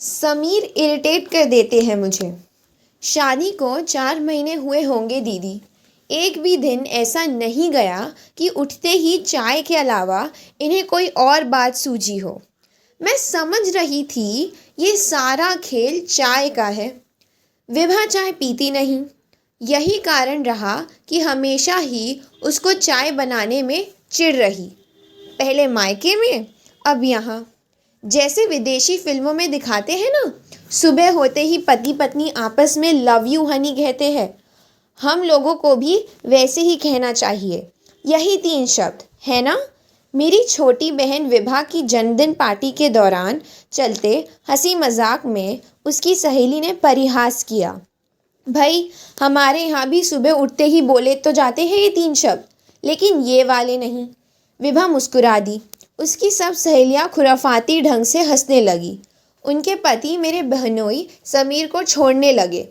Sameer irritate कर देते हैं मुझे। शादी को 4 महीने हुए होंगे दीदी। एक भी दिन ऐसा नहीं गया कि उठते ही चाय के अलावा इन्हें कोई और बात सूझी हो। मैं समझ रही थी ये सारा खेल चाय का है। विभा चाय पीती नहीं। यही कारण रहा कि हमेशा ही उसको चाय बनाने में चिढ़ रही। पहले मायके में, अब यहाँ। जैसे विदेशी फिल्मों में दिखाते हैं ना, सुबह होते ही पति पत्नी आपस में लव यू हनी कहते हैं, हम लोगों को भी वैसे ही कहना चाहिए। यही 3 शब्द है ना। मेरी छोटी बहन विभा की जन्मदिन पार्टी के दौरान चलते हंसी मजाक में उसकी सहेली ने परिहास किया, भाई हमारे यहाँ भी सुबह उठते ही बोले तो जाते हैं ये 3 शब्द, लेकिन ये वाले नहीं। विभा मुस्कुरा दी। उसकी सब सहेलियाँ खुराफाती ढंग से हंसने लगी। उनके पति मेरे बहनोई समीर को छोड़ने लगे।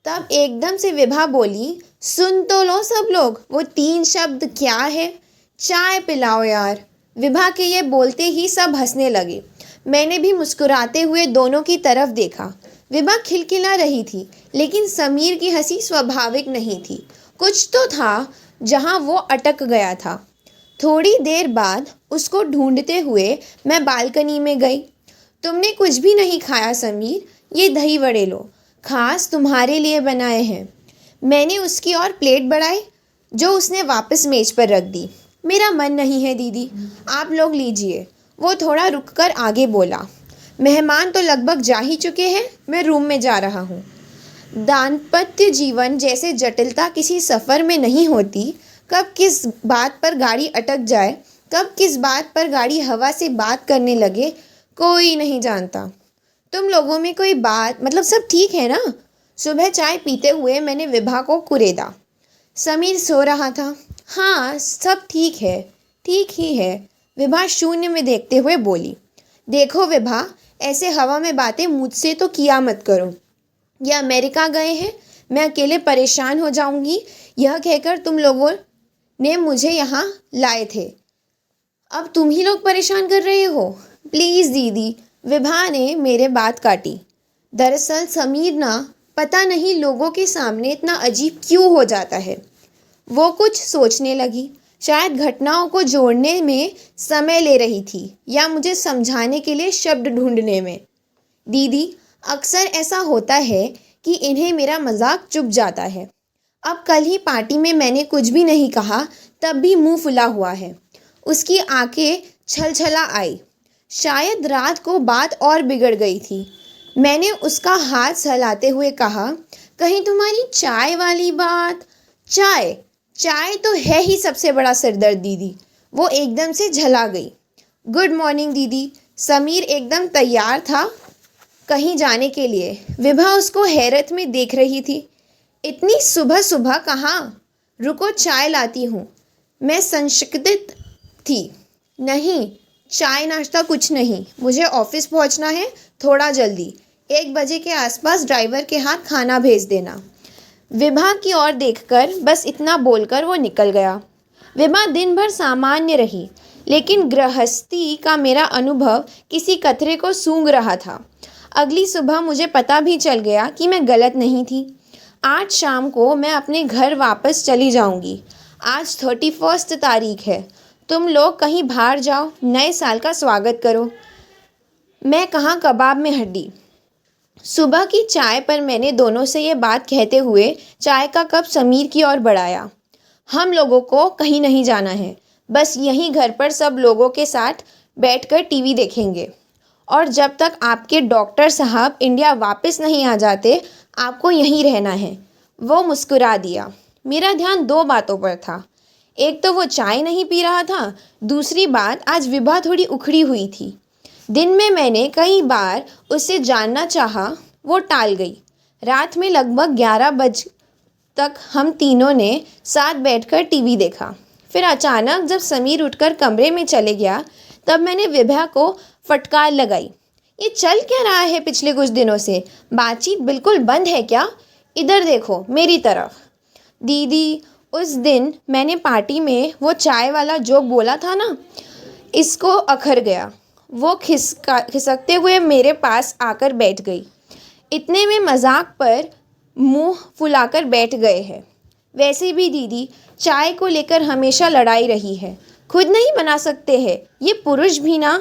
तब एकदम से विभा बोली, सुन तो लो सब लोग, वो 3 शब्द क्या है? चाय पिलाओ यार। विभा के ये बोलते ही सब हंसने लगे। मैंने भी मुस्कुराते हुए दोनों की तरफ देखा। विभा खिलखिला रही थी, लेकिन समीर की हंसी स्वाभाविक नहीं थी। कुछ तो था जहाँ वो अटक गया था। थोड़ी देर बाद उसको ढूंढते हुए मैं बालकनी में गई। तुमने कुछ भी नहीं खाया समीर, ये दही वड़े लो, खास तुम्हारे लिए बनाए हैं। मैंने उसकी और प्लेट बढ़ाई, जो उसने वापस मेज पर रख दी। मेरा मन नहीं है दीदी, आप लोग लीजिए। वो थोड़ा रुककर आगे बोला, मेहमान तो लगभग जा ही चुके हैं, मैं रूम में जा रहा हूँ। दाम्पत्य जीवन जैसे जटिलता किसी सफ़र में नहीं होती। कब किस बात पर गाड़ी अटक जाए, कब किस बात पर गाड़ी हवा से बात करने लगे, कोई नहीं जानता। तुम लोगों में कोई बात, मतलब सब ठीक है ना? सुबह चाय पीते हुए मैंने विभा को कुरेदा। समीर सो रहा था। हाँ सब ठीक है, ठीक ही है। विभा शून्य में देखते हुए बोली, देखो विभा, ऐसे हवा में बातें मुझसे तो किया मत करो। ये अमेरिका गए हैं, मैं अकेले परेशान हो जाऊंगी, यह कहकर तुम लोगों ने मुझे यहाँ लाए थे। अब तुम ही लोग परेशान कर रहे हो। प्लीज़ दीदी, विभा ने मेरे बात काटी। दरअसल समीर ना, पता नहीं लोगों के सामने इतना अजीब क्यों हो जाता है। वो कुछ सोचने लगी। शायद घटनाओं को जोड़ने में समय ले रही थी, या मुझे समझाने के लिए शब्द ढूंढने में। दीदी, अक्सर ऐसा होता है कि इन्हें मेरा मजाक चुभ जाता है। अब कल ही पार्टी में मैंने कुछ भी नहीं कहा, तब भी मुंह फुला हुआ है। उसकी आंखें छलछला आई। शायद रात को बात और बिगड़ गई थी। मैंने उसका हाथ सहलाते हुए कहा, कहीं तुम्हारी चाय वाली बात। चाय चाय तो है ही सबसे बड़ा सिरदर्द दीदी। वो एकदम से झला गई। गुड मॉर्निंग दीदी। समीर एकदम तैयार था कहीं जाने के लिए। विभा उसको हैरत में देख रही थी। इतनी सुबह सुबह कहाँ? रुको चाय लाती हूँ। मैं संशयित थी। नहीं, चाय नाश्ता कुछ नहीं, मुझे ऑफिस पहुँचना है, थोड़ा जल्दी। 1 बजे के आसपास ड्राइवर के हाथ खाना भेज देना। विभा की ओर देखकर बस इतना बोलकर वो निकल गया। विभा दिन भर सामान्य रही, लेकिन गृहस्थी का मेरा अनुभव किसी कतरे को सूंघ रहा था। अगली सुबह मुझे पता भी चल गया कि मैं गलत नहीं थी। आज शाम को मैं अपने घर वापस चली जाऊंगी। आज 31 तारीख है। तुम लोग कहीं बाहर जाओ, नए साल का स्वागत करो। मैं कहाँ कबाब में हड्डी। सुबह की चाय पर मैंने दोनों से ये बात कहते हुए चाय का कप समीर की ओर बढ़ाया। हम लोगों को कहीं नहीं जाना है, बस यहीं घर पर सब लोगों के साथ बैठकर टीवी देखेंगे। और जब तक आपके डॉक्टर साहब इंडिया वापस नहीं आ जाते, आपको यहीं रहना है। वो मुस्कुरा दिया। मेरा ध्यान 2 बातों पर था। एक तो वो चाय नहीं पी रहा था, दूसरी बात आज विभा थोड़ी उखड़ी हुई थी। दिन में मैंने कई बार उससे जानना चाहा, वो टाल गई। रात में लगभग 11 बजे तक हम तीनों ने साथ बैठकर टीवी देखा। फिर अचानक जब समीर उठकर कमरे में चले गया, तब मैंने विभा को फटकार लगाई। ये चल क्या रहा है पिछले कुछ दिनों से? बातचीत बिल्कुल बंद है क्या? इधर देखो, मेरी तरफ। दीदी, उस दिन मैंने पार्टी में वो चाय वाला जोक बोला था ना, इसको अखर गया। वो खिसकते हुए मेरे पास आकर बैठ गई। इतने में मजाक पर मुंह फुलाकर बैठ गए हैं। वैसे भी दीदी चाय को लेकर हमेशा लड़ाई रही है, खुद नहीं बना सकते हैं ये पुरुष भी ना।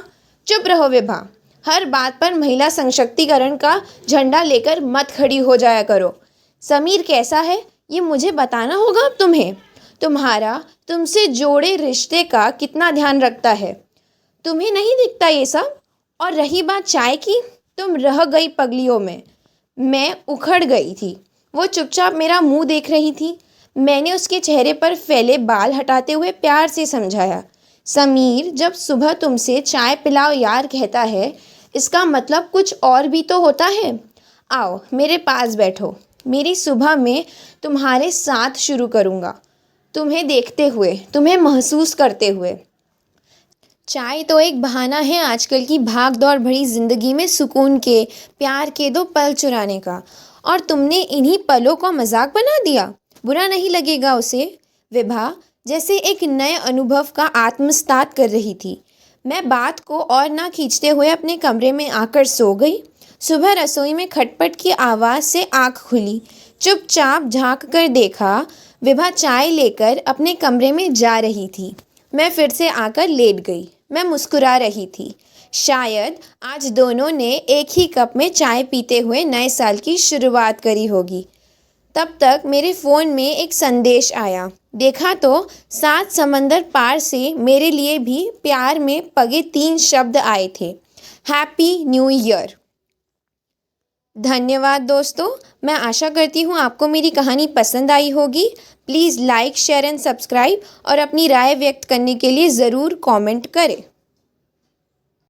चुप रहो विभा, हर बात पर महिला सशक्तिकरण का झंडा लेकर मत खड़ी हो जाया करो। समीर कैसा है ये मुझे बताना होगा अब तुम्हें। तुम्हारा तुमसे जोड़े रिश्ते का कितना ध्यान रखता है, तुम्हें नहीं दिखता ये सब। और रही बात चाय की, तुम रह गई पगलियों में, मैं उखड़ गई थी। वो चुपचाप मेरा मुंह देख रही थी। मैंने उसके चेहरे पर फैले बाल हटाते हुए प्यार से समझाया, समीर जब सुबह तुमसे चाय पिलाओ यार कहता है, इसका मतलब कुछ और भी तो होता है। आओ मेरे पास बैठो, मेरी सुबह में तुम्हारे साथ शुरू करूँगा, तुम्हें देखते हुए, तुम्हें महसूस करते हुए। चाय तो एक बहाना है आजकल की भाग दौड़ भरी ज़िंदगी में सुकून के, प्यार के 2 पल चुराने का, और तुमने इन्हीं पलों को मजाक बना दिया। बुरा नहीं लगेगा उसे? विभा जैसे एक नए अनुभव का आत्मसात कर रही थी। मैं बात को और ना खींचते हुए अपने कमरे में आकर सो गई। सुबह रसोई में खटपट की आवाज़ से आँख खुली। चुपचाप झाँक कर देखा, विभा चाय लेकर अपने कमरे में जा रही थी। मैं फिर से आकर लेट गई। मैं मुस्कुरा रही थी। शायद आज दोनों ने एक ही कप में चाय पीते हुए नए साल की शुरुआत करी होगी। तब तक मेरे फ़ोन में एक संदेश आया। देखा तो 7 समंदर पार से मेरे लिए भी प्यार में पगे 3 शब्द आए थे, हैप्पी न्यू ईयर। धन्यवाद दोस्तों, मैं आशा करती हूँ आपको मेरी कहानी पसंद आई होगी। Please like, share and subscribe और अपनी राय व्यक्त करने के लिए ज़रूर कमेंट करें।